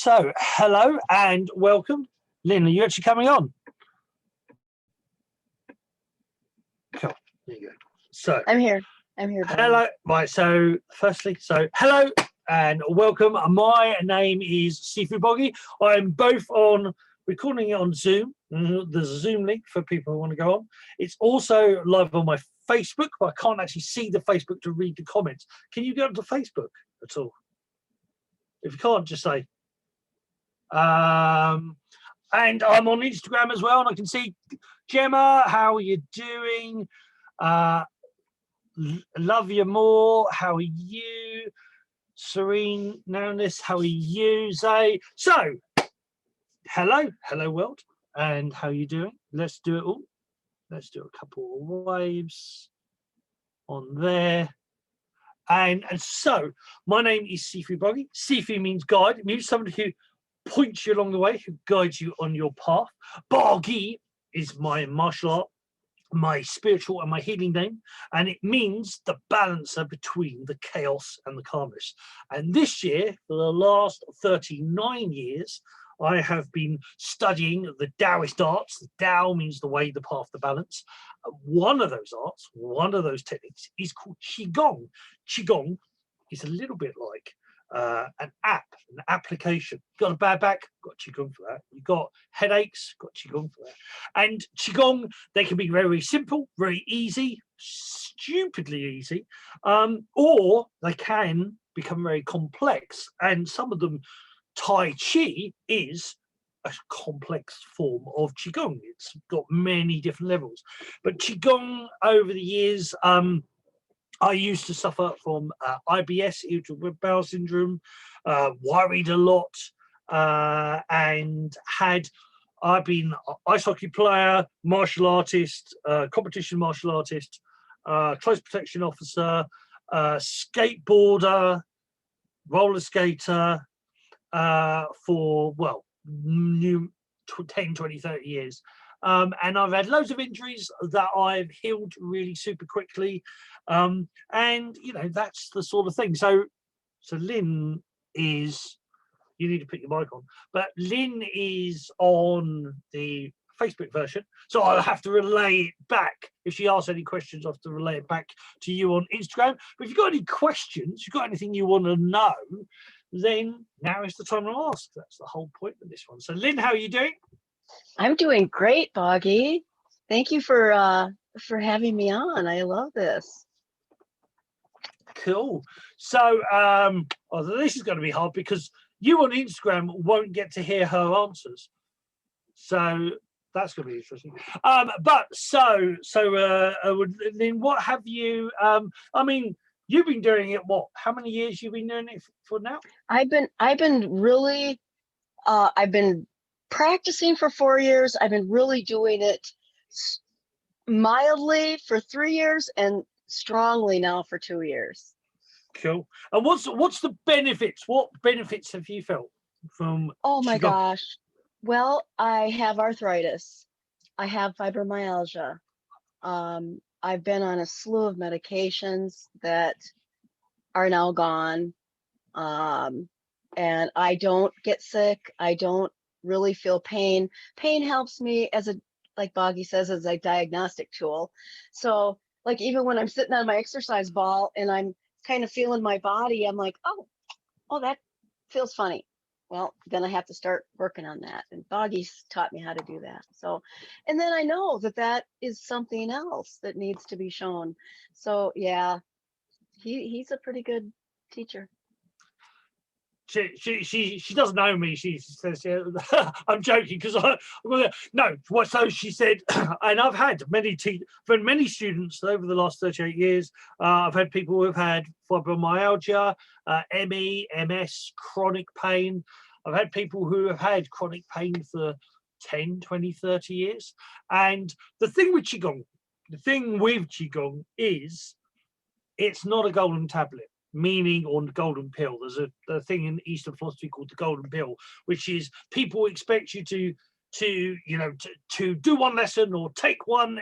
So, hello and welcome. Lynn, are you actually coming on? Cool. There you go. So, I'm here. Buddy. Hello. Right. So, firstly, hello and welcome. My name is Seafood Boggy. I'm both on recording it on Zoom. There's a Zoom link for people who want to go on. It's also live on my Facebook, but I can't actually see the Facebook to read the comments. Can you go onto Facebook at all? If you can't, just say. And I'm on Instagram as well, and I can see Gemma. How are you doing? Love you more. How are you? Serene Nowness, how are you? Zay. So, hello world, and how are you doing? Let's do it all. Let's do a couple of waves on there. And so, my name is Seafood Boggy. Seafood means guide. It means somebody who points you along the way, who guides you on your path. Boggy is my martial art, my spiritual and my healing name, and it means the balancer between the chaos and the calmness. And this year, for the last 39 years, I have been studying the Taoist arts. The Tao means the way, the path, the balance. One of those arts, one of those techniques is called Qigong. Qigong is a little bit like an application. Got a bad back, got Qigong for that. You got headaches, got Qigong for that. And Qigong, they can be very simple, very easy, stupidly easy, or they can become very complex. And some of them, Tai Chi is a complex form of Qigong. It's got many different levels. But Qigong, over the years, I used to suffer from IBS, irritable bowel syndrome, worried a lot, and I've been an ice hockey player, martial artist, competition martial artist, close protection officer, skateboarder, roller skater for, 10, 20, 30 years. And I've had loads of injuries that I've healed really super quickly. And, that's the sort of thing. So Lynn is, you need to put your mic on, but Lynn is on the Facebook version. So I'll have to relay it back. If she asks any questions, I'll have to relay it back to you on Instagram. But if you've got any questions, you've got anything you want to know, then now is the time to ask. That's the whole point of this one. So Lynn, how are you doing? I'm doing great, Boggy. Thank you for having me on. I love this. Cool. So this is going to be hard because you on Instagram won't get to hear her answers. So that's going to be interesting. Lynn, what have you? You've been doing it. What? How many years you've been doing it for now? I've been practicing for 4 years. I've been really doing it mildly for 3 years and strongly now for 2 years. Cool. And what's the benefits? What benefits have you felt from? Oh my gosh. Well, I have arthritis. I have fibromyalgia. I've been on a slew of medications that are now gone. And I don't get sick. I don't really feel pain. Pain helps me like Boggy says, as a diagnostic tool. So like even when I'm sitting on my exercise ball and I'm kind of feeling my body, I'm like, oh, that feels funny. Well, then I have to start working on that. And Boggy's taught me how to do that. So, and then I know that is something else that needs to be shown. So yeah, he's a pretty good teacher. She doesn't know me. She says, yeah, I'm joking because so she said, and I've had many students over the last 38 years. I've had people who have had fibromyalgia, ME, MS, chronic pain. I've had people who have had chronic pain for 10, 20, 30 years. And the thing with Qigong is it's not a golden tablet. Meaning on the golden pill. There's a thing in Eastern philosophy called the golden pill, which is people expect you to do one lesson or take one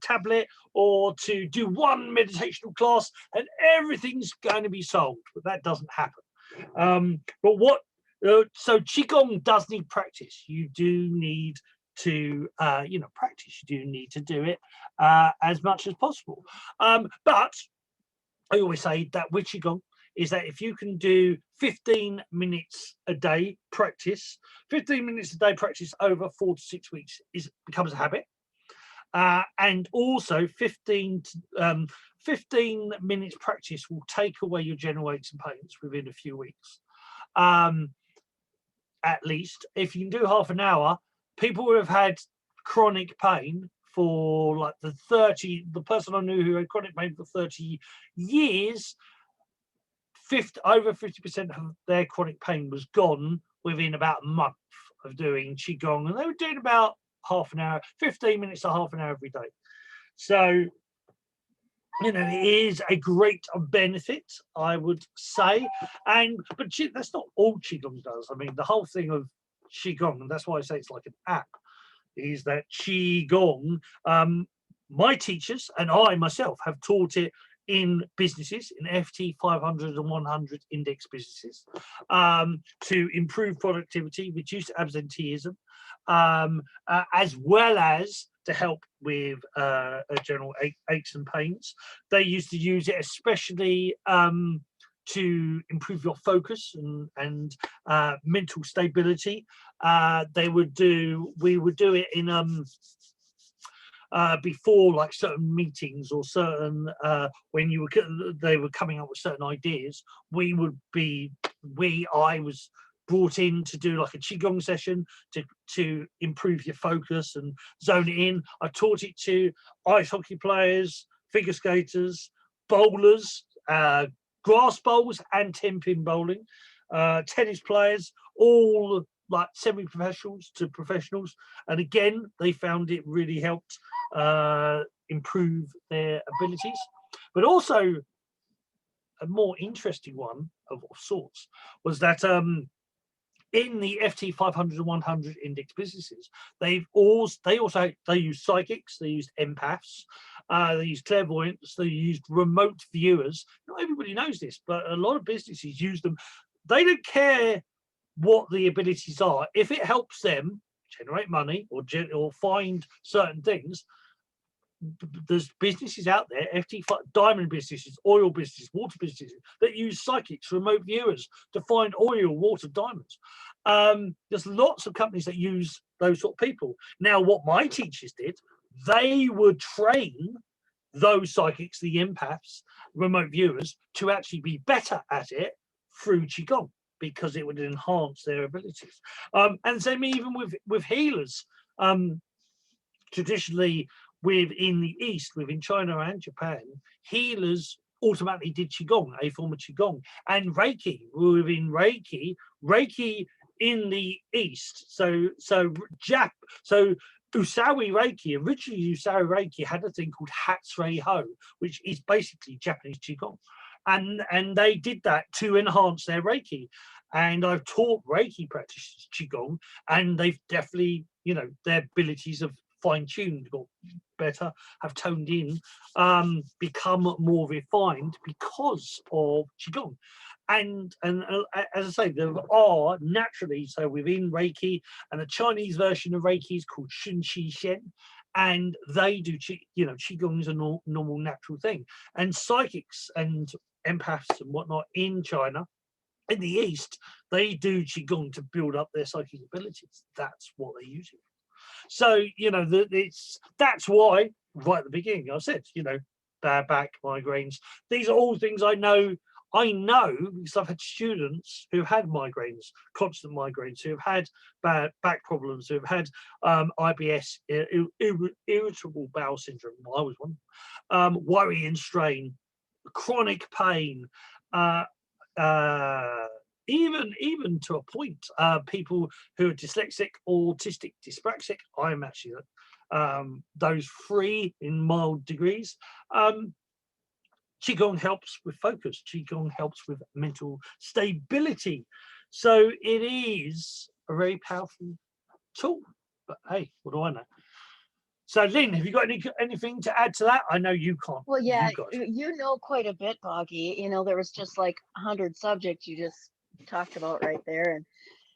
tablet or to do one meditational class and everything's going to be solved. But that doesn't happen. But what so Qigong does need practice. You do need to practice. You do need to do it as much as possible. But I always say that with Qigong is that if you can do 15 minutes a day practice, 15 minutes a day practice over 4 to 6 weeks becomes a habit. And also 15 minutes practice will take away your general aches and pains within a few weeks. At least if you can do half an hour, people who have had chronic pain for like the person I knew who had chronic pain for 30 years, over 50% of their chronic pain was gone within about a month of doing Qigong, and they were doing about half an hour, 15 minutes to half an hour every day. So it is a great benefit, I would say. But that's not all Qigong does. I mean, the whole thing of Qigong, and that's why I say it's like an app, is that Qigong, my teachers and I myself have taught it in businesses, in FT 500 and 100 index businesses, to improve productivity, reduce absenteeism, as well as to help with general aches and pains. They used to use it especially to improve your focus and mental stability. We would do it in before like certain meetings or certain when they were coming up with certain ideas. I was brought in to do like a Qigong session to improve your focus and zone it in. I taught it to ice hockey players, figure skaters, bowlers, grass bowls and 10-pin bowling, tennis players, all like semi-professionals to professionals. And again, they found it really helped improve their abilities. But also a more interesting one of sorts was that in the FT 500 and 100 index businesses, they use psychics, they used empaths, they used clairvoyants, they used remote viewers. Not everybody knows this, but a lot of businesses use them. They don't care what the abilities are. If it helps them generate money or find certain things, there's businesses out there, diamond businesses, oil businesses, water businesses, that use psychics, remote viewers to find oil, water, diamonds. There's lots of companies that use those sort of people. Now, what my teachers did, they would train those psychics, the empaths, remote viewers, to actually be better at it through Qigong, because it would enhance their abilities. And same even with healers. Traditionally, within the East, within China and Japan, healers automatically did Qigong, a form of Qigong, and Reiki. Within Reiki in the East. So Usui Reiki, originally Usui Reiki had a thing called Hatsui Ho, which is basically Japanese Qigong. And they did that to enhance their Reiki. And I've taught Reiki practitioners Qigong, and they've definitely, their abilities have fine-tuned, got better, have toned in, become more refined because of Qigong. And as I say, there are naturally, so within Reiki, and the Chinese version of Reiki is called Shun Qi Shen, and they do, Qigong is a normal natural thing. And psychics and empaths and whatnot in China, in the East, they do Qigong to build up their psychic abilities. That's what they use it. So, that's why right at the beginning I said, bad back, migraines. These are all things I know because I've had students who've had migraines, constant migraines, who've had bad back problems, who've had IBS, irritable bowel syndrome. I was one. Worry and strain, chronic pain, even to a point, people who are dyslexic, autistic, dyspraxic. I'm actually those three in mild degrees. Qigong helps with focus. Qigong helps with mental stability. So it is a very powerful tool. But hey, what do I know? So, Lynn, have you got anything to add to that? I know you can't. Well, yeah, you know quite a bit, Boggy. There was just like 100 subjects you just talked about right there. And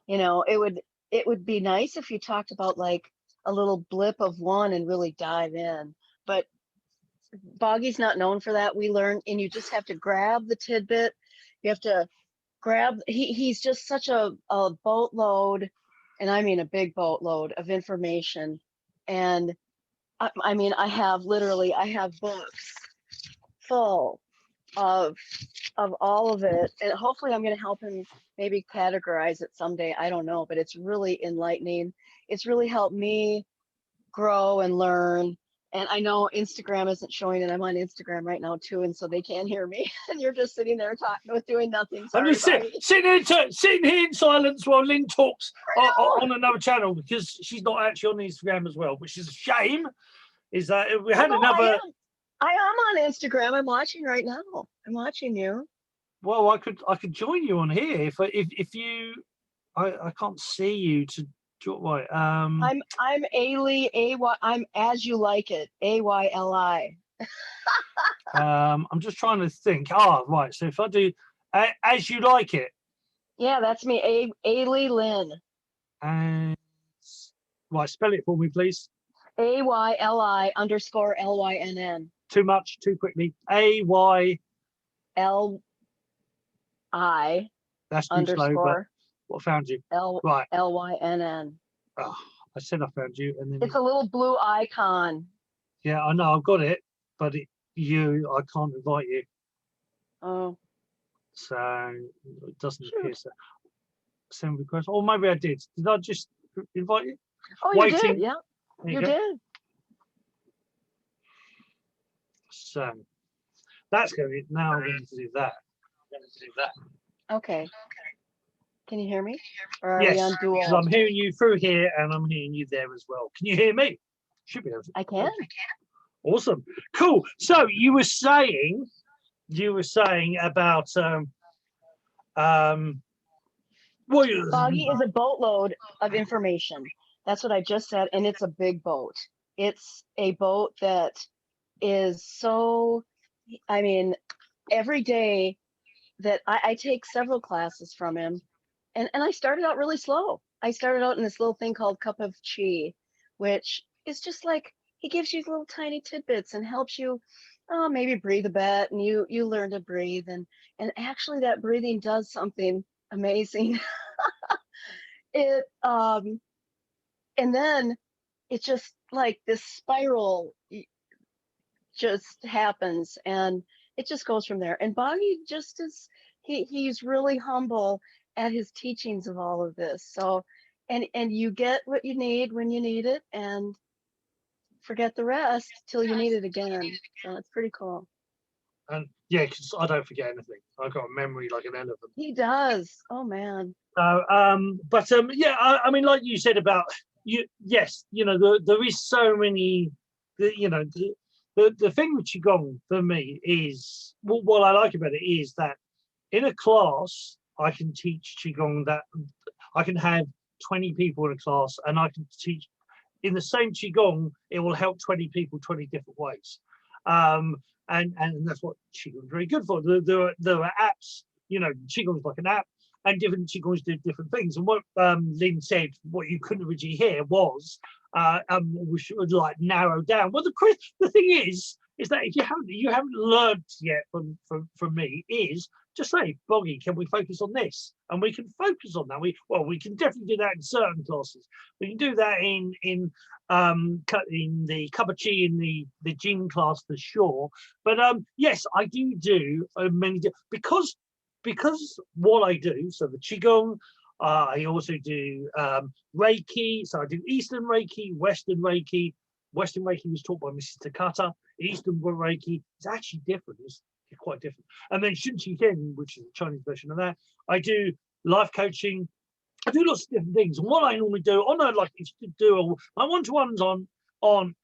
you know, it would be nice if you talked about like a little blip of one and really dive in. But Boggy's not known for that. We learn, and you just have to grab the tidbit. You have to grab. He's just such a boatload, and I mean a big boatload of information. And I mean, I have books full of all of it, and hopefully I'm going to help him maybe categorize it someday. I don't know, but it's really enlightening. It's really helped me grow and learn. And I know Instagram isn't showing, and I'm on Instagram right now too, and so they can't hear me. And you're just sitting there talking with doing nothing. I'm Sorry, just sitting here in silence while Lynn talks on another channel, because she's not actually on Instagram as well, which is a shame. Is that we had another? I am on Instagram. I'm watching right now. I'm watching you. Well, I could join you on here if you. I can't see you to. Right. I'm Ailey, I'm As You Like It, AYLI. I'm just trying to think. Ah, right. So if I do As You Like It. Yeah, that's me, Ailey Lynn. And right, spell it for me, please. AYLI_LYNN. Too much, too quickly. AYLI. That's too slow, but what found you? Right. LYNN. Oh, I said I found you, and then it's a little blue icon. Yeah, I know, I've got it, but I can't invite you. Oh. So it doesn't appear so. Send request. Or maybe I did. Did I just invite you? Oh, you did, yeah. You did. So that's going to be, now I'm going to do that. Okay. Can you hear me? Or are yes, we on dual? because I'm hearing you through here and I'm hearing you there as well. Can you hear me? Should be able to. I can. Awesome. Cool. So you were saying about Boggy is a boatload of information. That's what I just said, and it's a big boat. It's a boat that is so, I mean, every day that I take several classes from him, and I started out really slow. I started out in this little thing called Cup of Chi, which is just like, he gives you little tiny tidbits and helps you maybe breathe a bit, and you learn to breathe, and actually that breathing does something amazing. It and then it's just like this spiral just happens, and it just goes from there. And Boggy just is, he's really humble at his teachings of all of this. So and you get what you need when you need it, and forget the rest till you need it again. So it's pretty cool. And yeah, because I don't forget anything. I've got a memory like an elephant. He does. Oh man. Yeah, I mean, like you said about you, yes, you know, there is so many, you know, the thing with Qigong for me is, what I like about it is that in a class, I can teach Qigong, that I can have 20 people in a class, and I can teach in the same Qigong, it will help 20 people 20 different ways. And that's what Qigong is very good for. There are apps, you know, Qigong is like an app, and different Qigongs do different things. And what Lynn said, what you couldn't originally hear was, we should like narrow down. Well, the thing is that if you haven't learned yet from me, is just say, Boggy, can we focus on this? And we can focus on that. We can definitely do that in certain classes. We can do that in the Cup of Chi, in the Jing class for sure. But yes, I do many, because what I do, so the Qigong, I also do Reiki. So I do Eastern Reiki, Western Reiki. Western Reiki was taught by Mrs. Takata. Eastern Reiki is actually different. It's quite different. And then Shun Chi Ken, which is a Chinese version of that. I do life coaching. I do lots of different things. And what I normally do, my one-to-ones on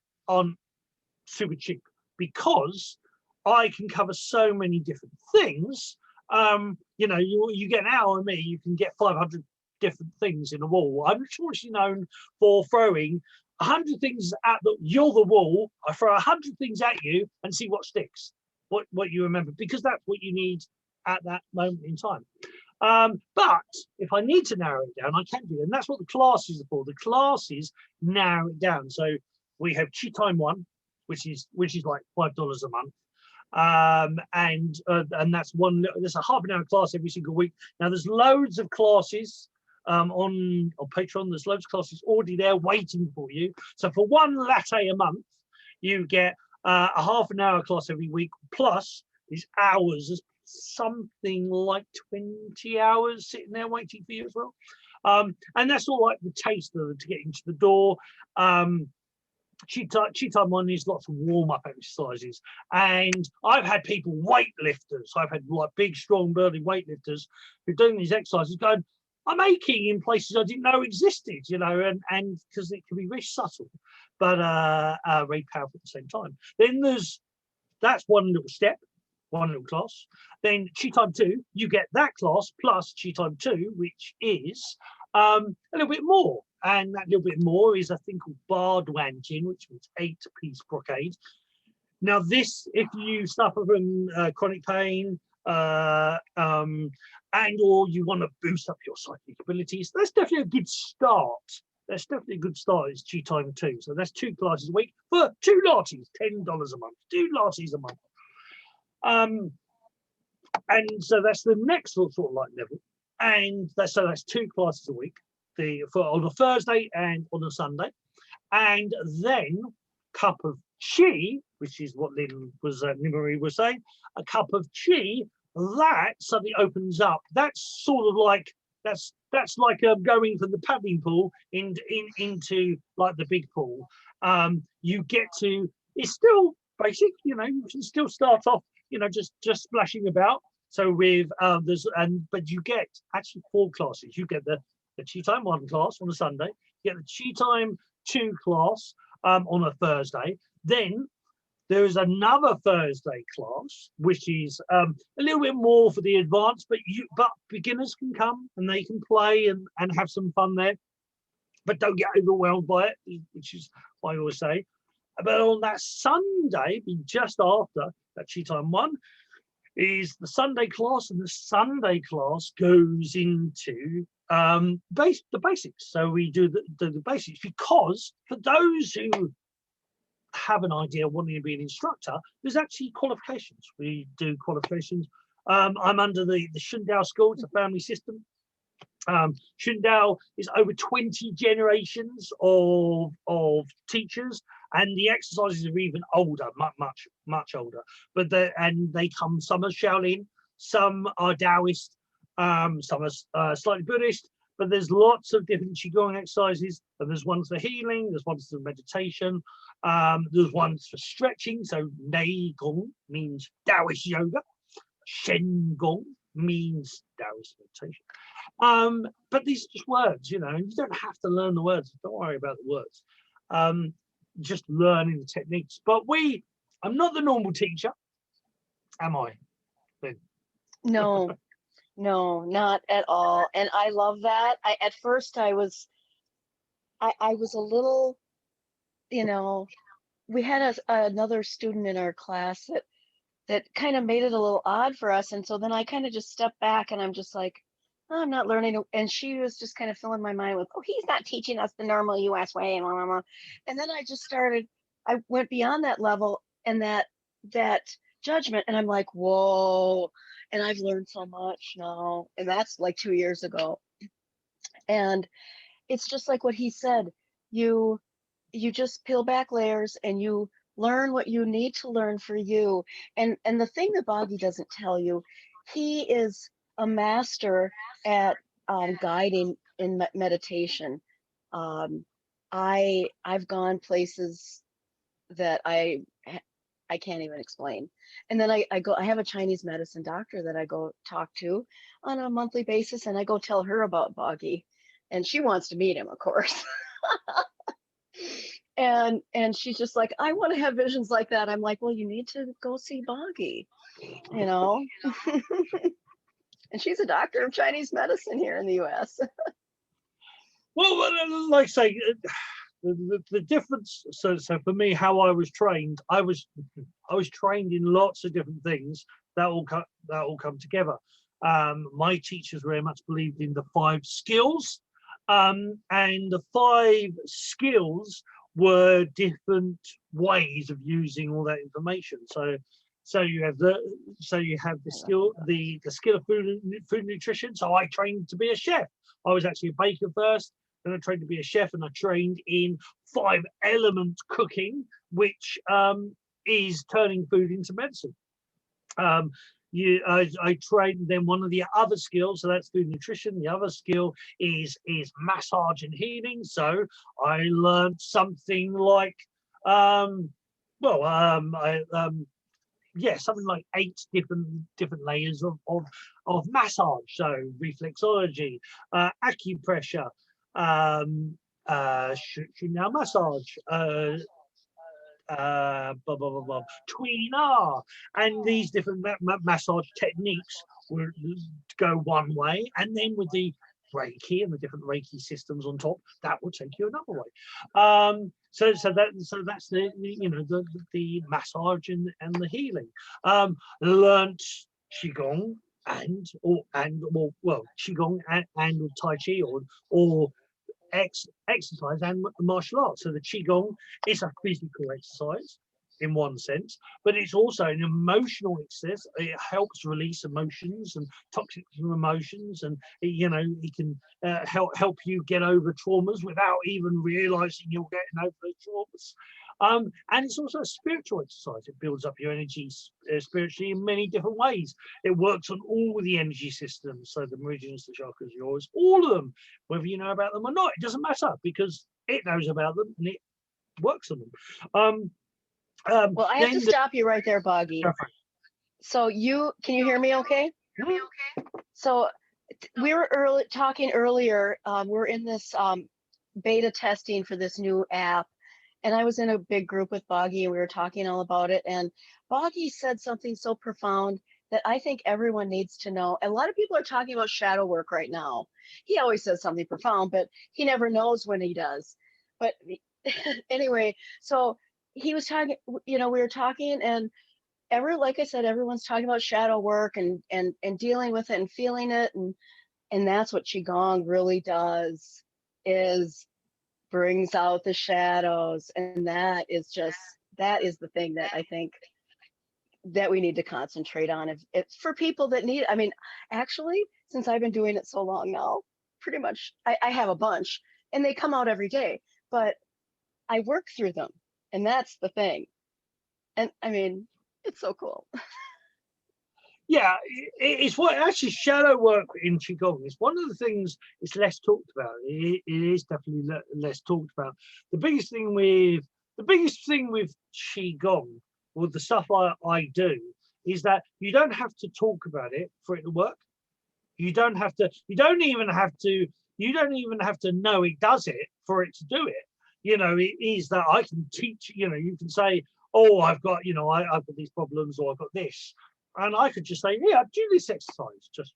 super cheap, because I can cover so many different things. You know, you get an hour of me, you can get 500 different things in a wall. I'm notoriously known for throwing 100 things at you're the wall. I throw 100 things at you and see what sticks, what you remember, because that's what you need at that moment in time. But if I need to narrow it down, I can do it. And that's what the classes are for. The classes narrow it down. So we have Chi Time 1, which is like $5 a month. And that's there's a half an hour class every single week. Now there's loads of classes on Patreon. There's loads of classes already there waiting for you. So for one latte a month, you get a half an hour class every week, plus these hours. There's something like 20 hours sitting there waiting for you as well. And that's all like the taster to get into the door. Chi Time 1 is lots of warm-up exercises, and I've had people, weightlifters, I've had like big, strong, burly weightlifters who are doing these exercises going, I'm aching in places I didn't know existed, you know, and because it can be very subtle, but very powerful at the same time. Then that's one little step, one little class. Then Chi Time 2, you get that class plus Chi Time 2, which is a little bit more. And that little bit more is a thing called bar duanjin, which means 8-piece brocade. Now this, if you suffer from chronic pain and or you want to boost up your psychic abilities, that's definitely a good start. That's definitely a good start. It's Chi Time 2. So that's 2 classes a week for 2 lattes, $10 a month, 2 lattes a month. And so that's the next sort of like level. And that's 2 classes a week. On a Thursday and on a Sunday, and then cup of chi, which is what Lynn Marie was saying, a cup of chi that suddenly opens up. That's sort of like that's like going from the paddling pool into like the big pool. You get to, it's still basic, you know, you can still start off, you know, just splashing about. So with but you get actually 4 classes. You get the Chi Time 1 class on a Sunday, you get the Chi Time 2 class on a Thursday. Then there is another Thursday class, which is a little bit more for the advanced, but beginners can come and they can play and have some fun there. But don't get overwhelmed by it, which is what I always say. But on that Sunday, just after that Chi Time 1, is the Sunday class, and the Sunday class goes into the basics. So we do the basics, because for those who have an idea wanting to be an instructor, there's actually qualifications. We do qualifications. I'm under the Shundao school. It's a family system. Shundao is over 20 generations of teachers, and the exercises are even older, much older. But they come, some are Shaolin, some are Taoist, some are slightly Buddhist. But there's lots of different Qigong exercises, and there's ones for healing, there's ones for meditation, there's ones for stretching. So Nei Gong means Taoist yoga, Shen Gong means Taoist meditation. But these are just words, you know, you don't have to learn the words. Don't worry about the words. Just learning the techniques. But I'm not the normal teacher, am I? No, no, not at all. And I love that. At first I was a little, you know, we had another student in our class that kind of made it a little odd for us. And so then I kind of just stepped back, and I'm just like, oh, I'm not learning. And she was just kind of filling my mind with, oh, he's not teaching us the normal US way. Blah, blah, blah. And then I went beyond that level and that judgment. And I'm like, whoa. And I've learned so much now. And that's like 2 years ago. And it's just like what he said. You just peel back layers and you learn what you need to learn for you. And the thing that Boggy doesn't tell you, he is a master at guiding in meditation. I've gone places that I can't even explain. And then I have a Chinese medicine doctor that I go talk to on a monthly basis, and I go tell her about Boggy, and she wants to meet him, of course. And she's just like, I want to have visions like that. I'm like, well, you need to go see Boggy, you know. And she's a doctor of Chinese medicine here in the US. Well, like I say, the difference. So for me, how I was trained, I was trained in lots of different things that all come together. My teachers very much believed in the 5 skills, and the 5 skills were different ways of using all that information. So you have the skill, the skill of food and nutrition. So I trained to be a chef. I was actually a baker first, then I trained to be a chef, and I trained in 5 element cooking, which is turning food into medicine. I trained then one of the other skills, so that's food nutrition. The other skill is massage and healing. So I learned something like something like 8 different layers of massage. So reflexology, acupressure, Shinao massage, tweener, and these different massage techniques would go one way, and then with the Reiki and the different Reiki systems on top, that will take you another way. So that's the massage and the healing. Learnt Qigong and Qigong and Tai Chi or exercise and martial arts. So the Qigong is a physical exercise in one sense, but it's also an emotional exercise. It helps release emotions and toxic emotions, and it can help you get over traumas without even realizing you're getting over the traumas. And it's also a spiritual exercise. It builds up your energy spiritually in many different ways. It works on all the energy systems, so the meridians, the chakras, yours, all of them, whether you know about them or not. It doesn't matter, because it knows about them and it works on them. Well, I have to stop you right there, Boggy. So can you hear me okay? So we were talking earlier, we're in this beta testing for this new app, and I was in a big group with Boggy, and we were talking all about it, and Boggy said something so profound that I think everyone needs to know. A lot of people are talking about shadow work right now. He always says something profound, but he never knows when he does. But anyway, so he was talking, we were talking, and like I said, everyone's talking about shadow work and dealing with it and feeling it, and that's what Qigong really does, is brings out the shadows, and that is the thing that I think that we need to concentrate on. If it's for people that need, I mean, actually, since I've been doing it so long now, pretty much I have a bunch, and they come out every day, but I work through them, and that's the thing. And I mean, it's so cool. Yeah, it's what actually shadow work in Qigong is one of the things it's less talked about. It is definitely less talked about. The biggest thing with Qigong, or the stuff I do, is that you don't have to talk about it for it to work. You don't even have to know it does it for it to do it. It is that I can teach, you can say, oh, I've got these problems, or I've got this. And I could just say, yeah, do this exercise, just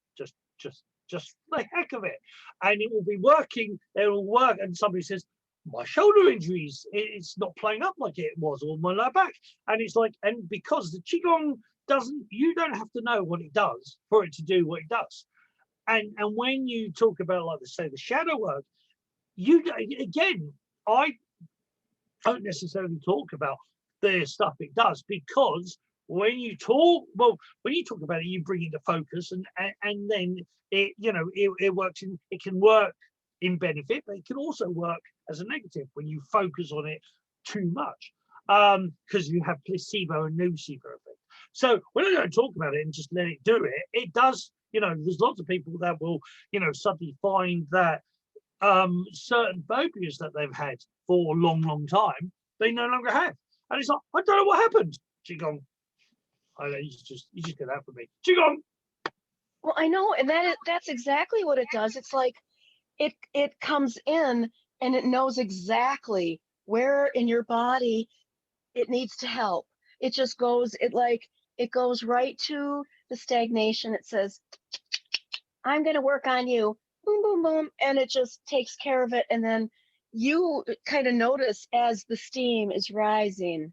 the heck of it. And it will be working, it will work. And somebody says, my shoulder injuries, it's not playing up like it was, or my lower back. And it's like, and because the Qigong you don't have to know what it does for it to do what it does. And when you talk about, like, say, the shadow work, I don't necessarily talk about the stuff it does, because when you talk about it, you bring it to focus, and then it works it can work in benefit, but it can also work as a negative when you focus on it too much, because you have placebo and nocebo effect. So when I don't talk about it and just let it do it, it does. There's lots of people that will suddenly find that certain phobias that they've had for a long time, they no longer have, and it's like, I don't know what happened. Qigong. I know, you just get that for me. Qigong. Well, I know, and that's exactly what it does. It's like it comes in, and it knows exactly where in your body it needs to help. It just goes, it goes right to the stagnation. It says, I'm going to work on you. Boom, boom, boom. And it just takes care of it. And then you kind of notice as the steam is rising,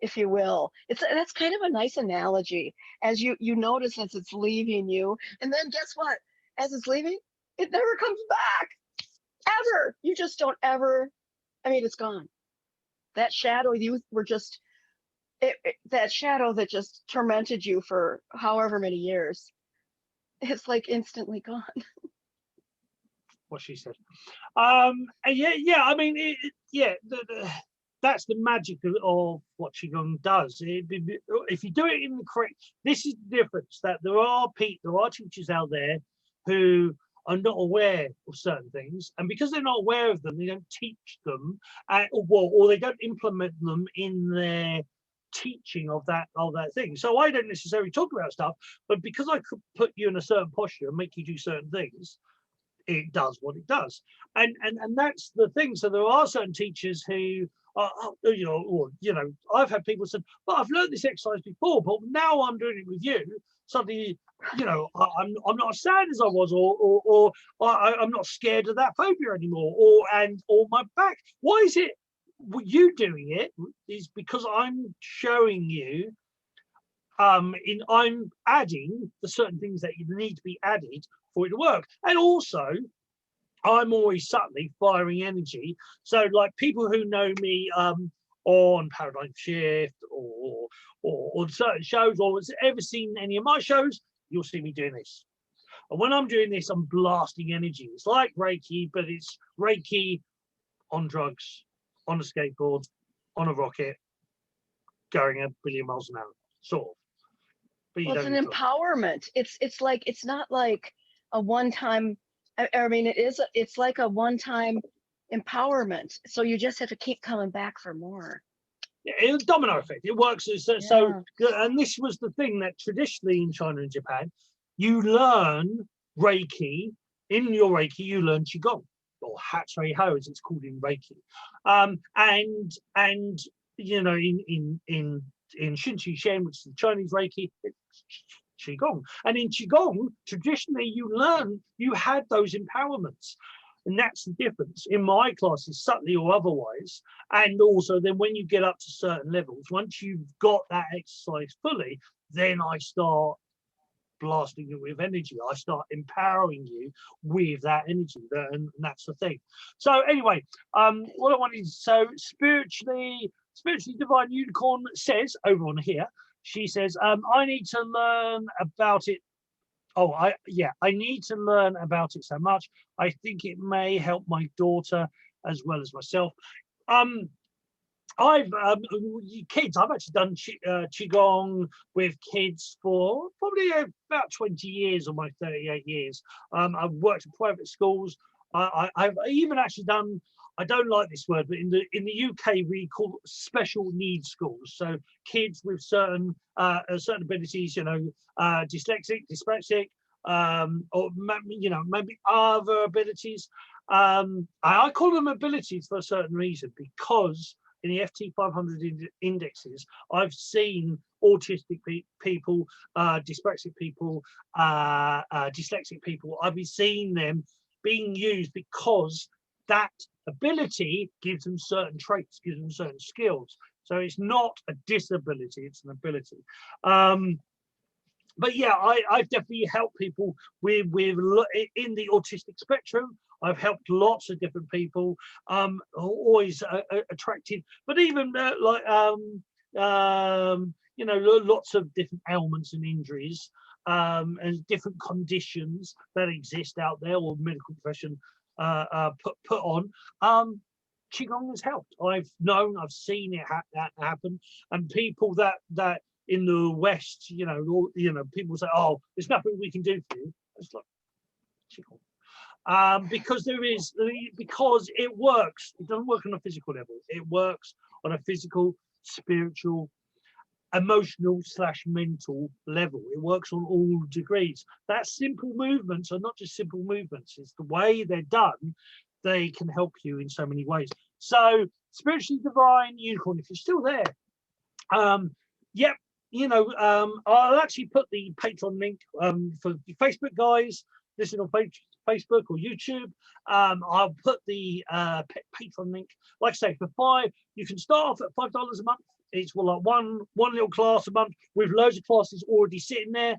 if you will. That's kind of a nice analogy, as you notice as it's leaving you, and then guess what? As it's leaving, it never comes back ever. You just don't ever. I mean, it's gone. That shadow you were just that shadow that just tormented you for however many years. It's like instantly gone. What she said. And yeah. I mean, that's the magic of what Qigong does. If you do it in the correct, this is the difference, that there are teachers out there who are not aware of certain things, and because they're not aware of them, they don't teach them, or they don't implement them in their teaching of that thing. So I don't necessarily talk about stuff, but because I could put you in a certain posture and make you do certain things, it does what it does. And that's the thing. So there are certain teachers who are, I've had people say, but I've learned this exercise before, but now I'm doing it with you. Suddenly, I'm not as sad as I was, or I'm not scared of that phobia anymore, or my back. Why is it you doing it? Is because I'm showing you, I'm adding the certain things that need to be added for it to work. And also, I'm always subtly firing energy. So like people who know me on Paradigm Shift or on certain shows, or has ever seen any of my shows, you'll see me doing this. And when I'm doing this, I'm blasting energy. It's like Reiki, but it's Reiki on drugs, on a skateboard, on a rocket, going a billion miles an hour, sort of. But Well, it's an empowerment. It's not like a one-time. I mean, it's like a one-time empowerment. So you just have to keep coming back for more. Yeah, domino effect. It works. So, and this was the thing that traditionally in China and Japan, you learn Reiki. In your Reiki, you learn Qigong, or Hatsu Ho, as it's called in Reiki. And in Shinchi Shen, which is the Chinese Reiki, it's Qigong. And in Qigong, traditionally, you had those empowerments. And that's the difference in my classes, subtly or otherwise. And also then when you get up to certain levels, once you've got that exercise fully, then I start blasting you with energy. I start empowering you with that energy, and that's the thing. So anyway, what I wanted, so spiritually divine unicorn says over on here, she says, I need to learn about it. I need to learn about it so much. I think it may help my daughter as well as myself. I've actually done Qigong with kids for probably about 20 years, almost 38 years. I've worked in private schools. I've even actually done, I don't like this word, but in the UK we call special needs schools. So kids with certain abilities, dyslexic, dyspraxic, or maybe other abilities. I call them abilities for a certain reason, because in the FT 500 indexes, I've seen autistic people, dyspraxic people, dyslexic people. I've been seeing them being used because that ability gives them certain traits, gives them certain skills. So it's not a disability, it's an ability. But yeah, I've definitely helped people with in the autistic spectrum. I've helped lots of different people. Always attracted, but even lots of different ailments and injuries, and different conditions that exist out there, or medical profession put on. Qigong has helped. I've seen it happen, and people that in the West, people say, "Oh, there's nothing we can do for you." It's like Qigong. Because it works. It doesn't work on a physical level. It works on a physical, spiritual, emotional / mental level. It works on all degrees. That simple movements are not just simple movements. It's the way they're done. They can help you in so many ways. So spiritually divine unicorn, if you're still there, yep. I'll actually put the Patreon link for the Facebook guys listening on Facebook or YouTube. I'll put the Patreon link. Like I say, for $5, you can start off at $5 a month. it's like one little class a month with loads of classes already sitting there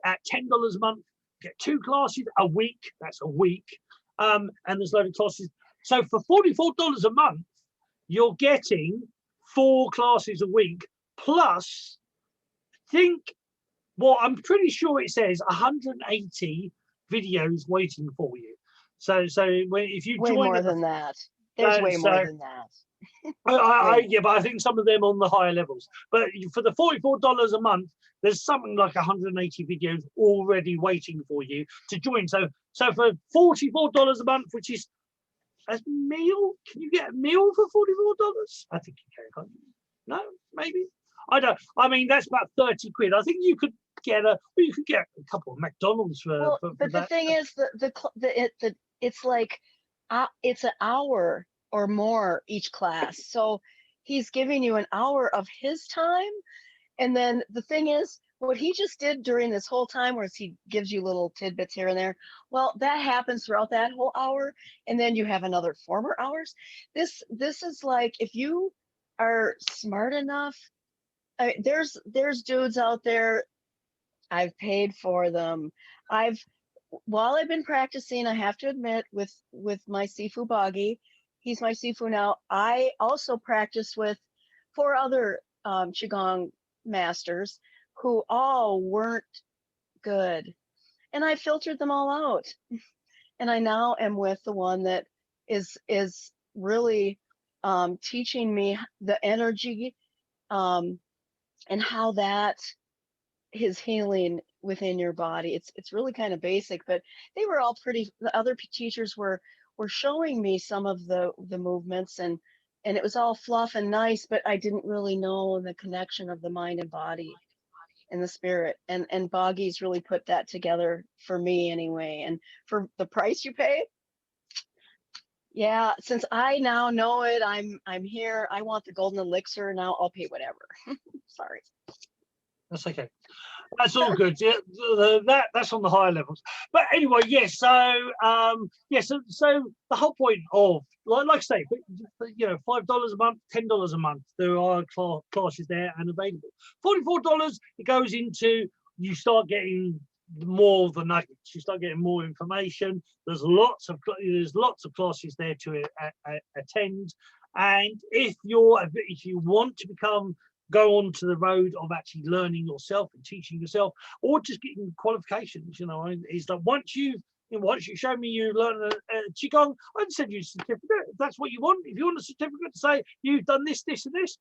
at $10 a month. Get 2 classes a week. That's a week. And there's loads of classes. So for $44 a month, you're getting 4 classes a week plus, I'm pretty sure it says 180 videos waiting for you. So if you way join more than that. There's way more than that. Yeah, but I think some of them on the higher levels. But for the $44 a month, there's something like 180 videos already waiting for you to join. So for $44 a month, which is a meal, can you get a meal for $44? I think you can, can't you? No, maybe. I don't. I mean, that's about 30 quid. I think you could get a couple of McDonald's for but that. The thing is, it's like it's an hour or more each class. So he's giving you an hour of his time. And then the thing is, what he just did during this whole time, where he gives you little tidbits here and there, well, that happens throughout that whole hour. And then you have another 4 more hours. This is like, if you are smart enough, there's dudes out there, I've paid for them. While I've been practicing, I have to admit, with my Sifu Boggy, he's my Sifu now. I also practice with 4 other Qigong masters who all weren't good. And I filtered them all out. And I now am with the one that is really teaching me the energy and how that is healing within your body. It's really kind of basic, but they were all pretty. The other teachers were showing me some of the movements, and it was all fluff and nice, but I didn't really know the connection of the mind and body and the spirit. And Boggy's really put that together for me anyway. And for the price you pay, yeah, since I now know it, I'm here. I want the golden elixir now. I'll pay whatever. Sorry. That's okay. That's all good. Yeah, that's on the higher levels. But anyway, yes. So so the whole point of like I say, $5 a month, $10 a month. There are classes there and available. $44. It goes into, you start getting more of the nuggets. You start getting more information. There's lots of classes there to attend. And if you want to go on to the road of actually learning yourself and teaching yourself, or just getting qualifications, is that once you show me you learn a Qigong, I'd send you a certificate. If that's what you want. If you want a certificate to say you've done this, this, and this,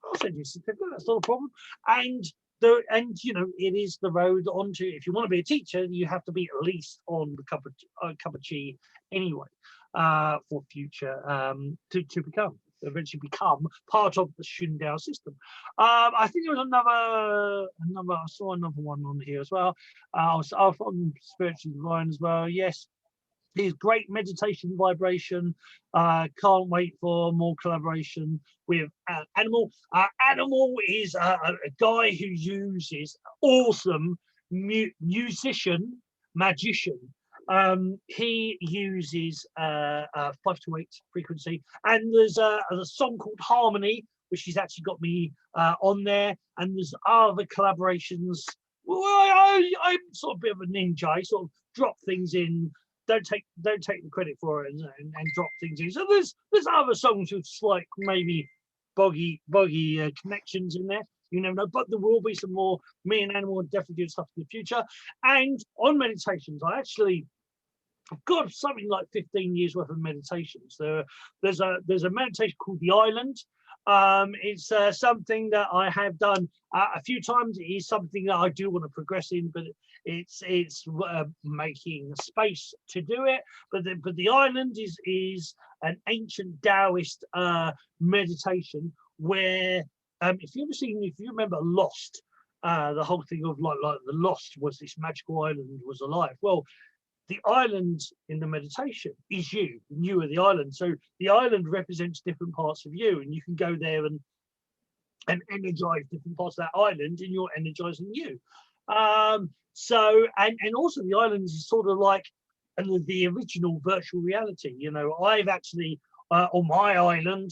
I'll send you a certificate. That's not a problem. And it is the road onto. If you want to be a teacher, you have to be at least on the cup of Qi anyway, for future to eventually become part of the Shundao system. I think there was another. I saw another one on here as well. I'm from Spiritual Divine as well. Yes, he's great meditation vibration. Can't wait for more collaboration with Animal. Animal is a guy who uses awesome magician. He uses 528 frequency, and there's a song called Harmony, which he's actually got me on there, and there's other collaborations. Well, I'm sort of a bit of a ninja. I sort of drop things in, don't take the credit for it, and drop things in. So there's other songs with slight maybe boggy connections in there. You never know, but there will be some more. Me and Animal will definitely do stuff in the future. And on meditations, I've got something like 15 years worth of meditations. There's a meditation called The Island. It's something that I have done a few times. It is something that I do want to progress in, but it's making space to do it. But the Island is an ancient Taoist meditation where if you remember Lost, the whole thing of like the Lost was this magical island was alive. Well, the island in the meditation is you. You are the island. So the island represents different parts of you, and you can go there and energize different parts of that island, and you're energizing you. So also the island is sort of like the original virtual reality. I've actually on my island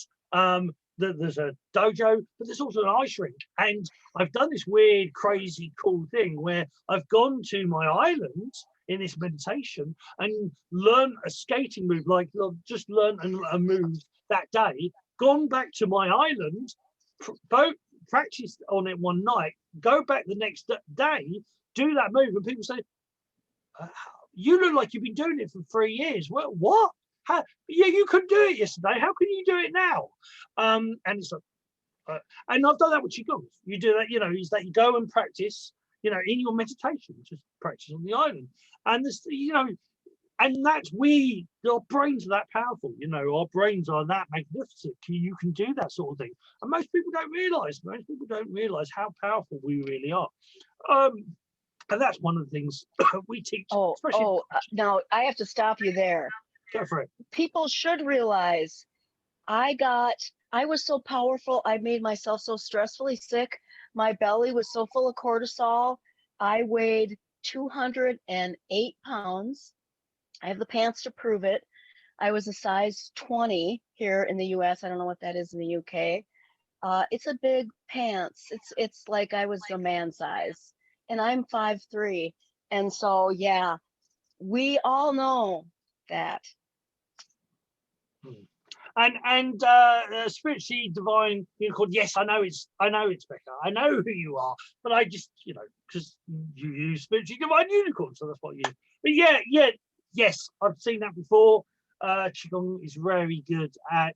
there's a dojo, but there's also an ice rink. And I've done this weird, crazy, cool thing where I've gone to my island in this meditation and learned a skating move, like just learned a move that day, gone back to my island, practiced on it one night, go back the next day, do that move, and people say, you look like you've been doing it for 3 years. Well, what? How? Yeah, you couldn't do it yesterday. How can you do it now? And it's like, and I've done that with Qigong. You do that, is that you go and practice, in your meditation, just practice on the island. And this, and that's our brains are that powerful, our brains are that magnificent. You can do that sort of thing. And most people don't realize how powerful we really are. And that's one of the things we teach. Now I have to stop you there. Go for it. People should realize I was so powerful. I made myself so stressfully sick. My belly was so full of cortisol. I weighed 208 pounds. I have the pants to prove it. I was a size 20 here in the US. I don't know what that is in the UK. It's a big pants. It's like I was a man size, and I'm 5'3". And so, yeah, we all know that. And spiritually divine unicorn. Yes, I know it's Becca. I know who you are, but I just because you use spiritually divine unicorn, so that's what you. But yes, I've seen that before. Qigong is very good at.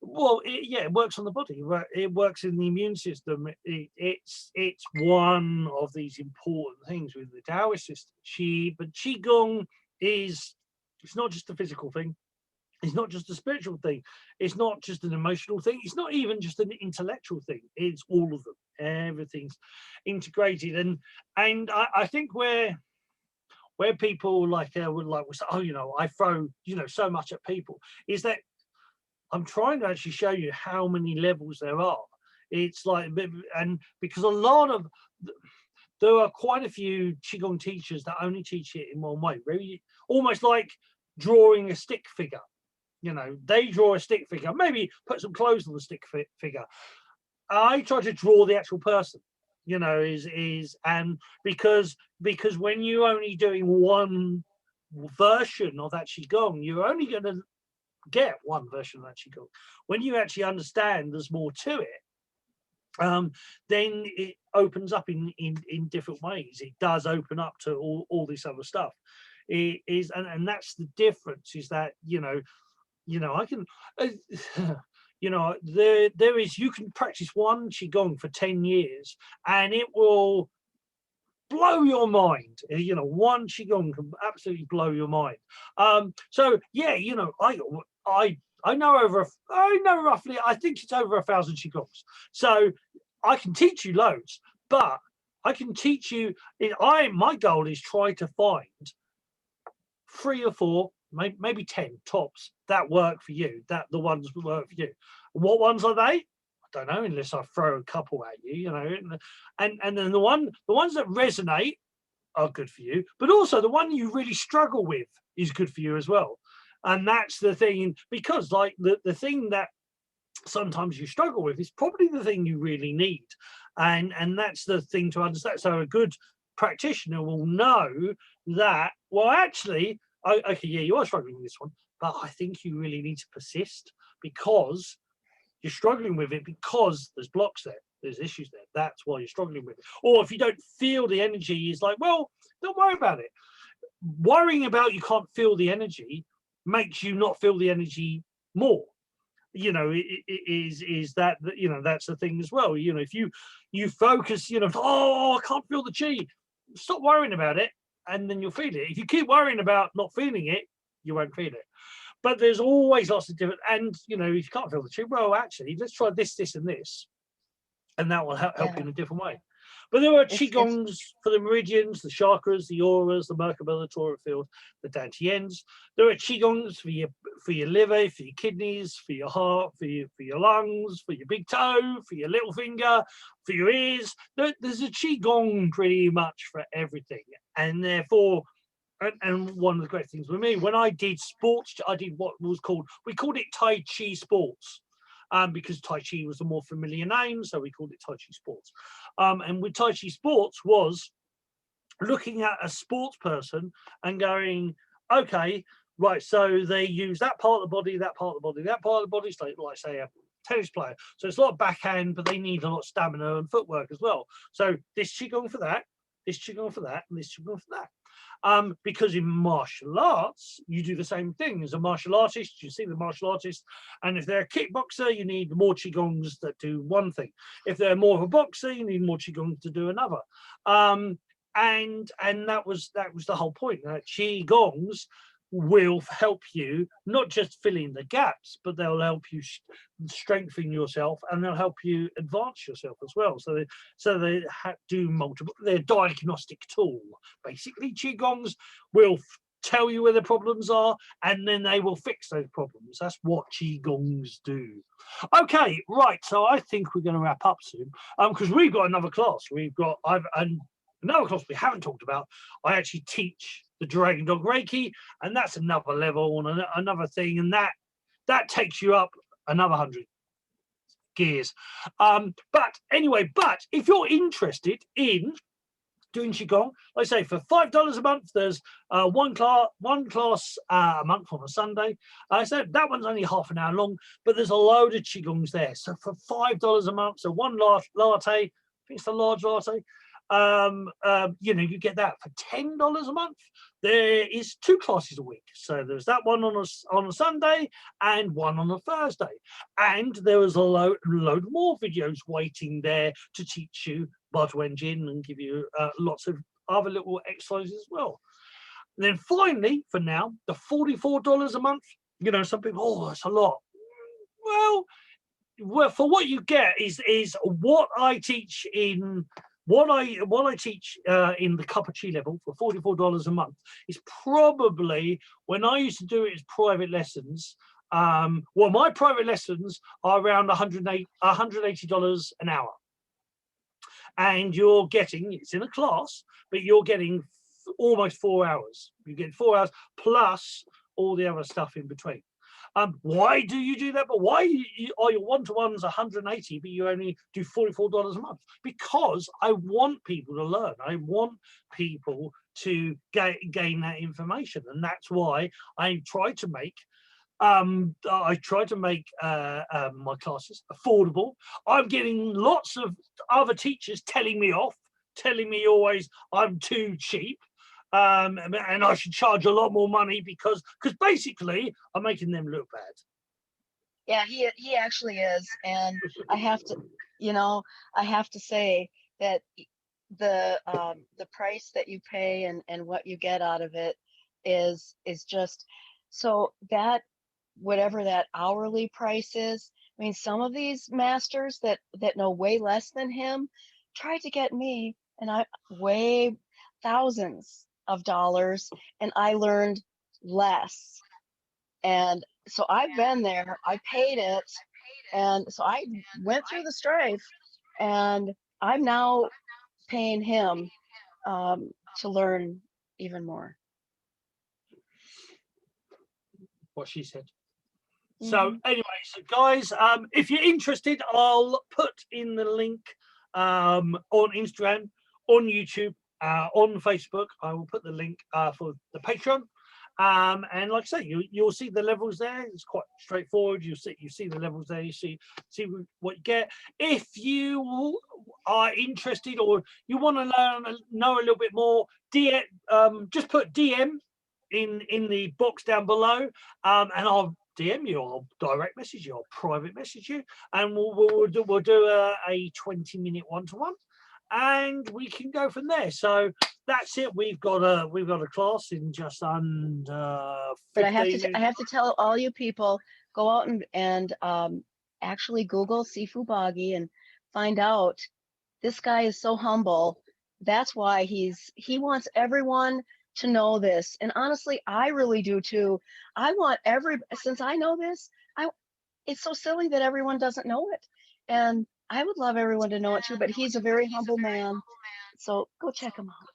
It works on the body. It works in the immune system. It's one of these important things with the Taoist system. But Qigong it's not just a physical thing. It's not just a spiritual thing. It's not just an emotional thing. It's not even just an intellectual thing. It's all of them. Everything's integrated. And I think where people would say, I throw so much at people, is that I'm trying to actually show you how many levels there are. It's like, and because there are quite a few Qigong teachers that only teach it in one way, very almost like drawing a stick figure. They draw a stick figure, maybe put some clothes on the stick figure. I try to draw the actual person, and because when you're only doing one version of that Qigong, you're only going to get one version of that Qigong. When you actually understand there's more to it, then it opens up in different ways. It does open up to all this other stuff. It is, and that's the difference, is that I can there is, you can practice one Qigong for 10 years and it will blow your mind. One Qigong can absolutely blow your mind. So yeah, I know roughly, I think it's over 1,000 Qigongs. So I can teach you loads, but I can teach you, my goal is try to find 3 or 4, maybe 10 tops that work for you, that the ones that work for you. What ones are they? I don't know, unless I throw a couple at you, and then the ones that resonate are good for you, but also the one you really struggle with is good for you as well. And that's the thing, because like the thing that sometimes you struggle with is probably the thing you really need, and that's the thing to understand. So a good practitioner will know that, well, actually, okay, yeah, you are struggling with this one, but I think you really need to persist, because you're struggling with it because there's blocks there, there's issues there. That's why you're struggling with it. Or if you don't feel the energy, is like, well, don't worry about it. Worrying about you can't feel the energy makes you not feel the energy more. Is that that's the thing as well. If you focus, I can't feel the chi, stop worrying about it, and then you'll feel it. If you keep worrying about not feeling it, you won't feel it. But there's always lots of different, and if you can't feel the chi, well, actually, let's try this, and this, and that will help you in a different way. But there are Qigongs for the meridians, the chakras, the auras, the Merkaba, the Torah field, the Dantians. There are Qigongs for your liver, for your kidneys, for your heart, for your lungs, for your big toe, for your little finger, for your ears. There's a Qigong pretty much for everything. And therefore, and one of the great things with me, when I did sports, I did what was called, we called it Tai Chi sports. because Tai Chi was a more familiar name, so we called it Tai Chi Sports. And with Tai Chi Sports was looking at a sports person and going, okay, right, so they use that part of the body, that part of the body, that part of the body, so like say a tennis player. So it's a lot of backhand, but they need a lot of stamina and footwork as well. So this Qigong for that, this Qigong for that, and this Qigong for that. Because in martial arts, you do the same thing. As a martial artist, you see the martial artist, and if they're a kickboxer, you need more Qigongs that do one thing. If they're more of a boxer, you need more Qigongs to do another. And that was the whole point. Qigongs will help you not just fill in the gaps, but they'll help you strengthen yourself, and they'll help you advance yourself as well. So they do multiple. They're a diagnostic tool. Basically, Qigongs will tell you where the problems are, and then they will fix those problems. That's what Qigongs do. Okay, right. So I think we're going to wrap up soon, because we've got another class. Another class we haven't talked about. I actually teach the Dragon Dog Reiki, and that's another level and another thing, and that takes you up another 100 gears. But anyway, if you're interested in doing Qigong, like I say, for $5 a month, there's one class a month on a Sunday. So that one's only half an hour long, but there's a load of Qigongs there. So for $5 a month, so one latte, I think it's the large latte, you get that for $10 a month. There is 2 classes a week, so there's that one on a Sunday and one on a Thursday, and there was a load more videos waiting there to teach you Bud Jin and give you lots of other little exercises as well. And then finally, for now, the $44 a month. Some people, oh, that's a lot. Well, for what you get is what I teach in. What I teach in the Cup of Chi level for $44 a month is probably, when I used to do it as private lessons, my private lessons are around $180 an hour. And you're getting, it's in a class, but you're getting almost 4 hours. You get 4 hours plus all the other stuff in between. Why do you do that? But why are your one-to-ones 180, but you only do $44 a month? Because I want people to learn. I want people to gain that information, and that's why I try to make my classes affordable. I'm getting lots of other teachers telling me always I'm too cheap. And I should charge a lot more money because basically I'm making them look bad. Yeah, he actually is, and I have to say that the price that you pay and what you get out of it is just so that whatever that hourly price is. I mean, some of these masters that know way less than him tried to get me, and I way thousands of dollars, and I learned less. And so I've been there, I paid it, and so I went through the strife, and I'm now paying him to learn even more. What she said. So anyway, so guys, if you're interested, I'll put in the link on Instagram, on YouTube, on Facebook. I will put the link for the Patreon, and like I say, you'll see the levels there. It's quite straightforward. You see the levels there. You see what you get. If you are interested or you want to know a little bit more, just put DM in the box down below, and I'll DM you, I'll direct message you, I'll private message you, and we'll do a 20-minute one-to-one, and we can go from there. So that's it. We've got a class in just under 15 But I have minutes. to tell all you people, go out and actually Google Sifu Boggy and find out. This guy is so humble. That's why he wants everyone to know this. And honestly, I really do too. I want since I know this, it's so silly that everyone doesn't know it. And I would love everyone to know it too, but he's a very humble man. So go check him out.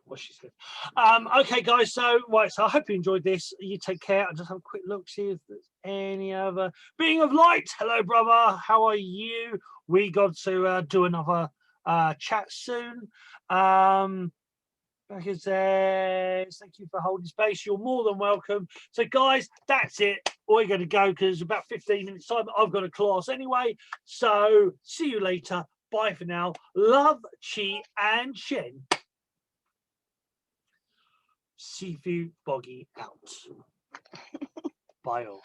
what she said. Okay, guys. So I hope you enjoyed this. You take care. I'll just have a quick look, see if there's any other being of light. Hello, brother. How are you? We got to do another chat soon. Because thank you for holding space. You're more than welcome. So, guys, that's it. We're going to go because about 15 minutes time. I've got a class anyway. So, see you later. Bye for now. Love, Chi, and Shen. Seafood Boggy out. Bye all.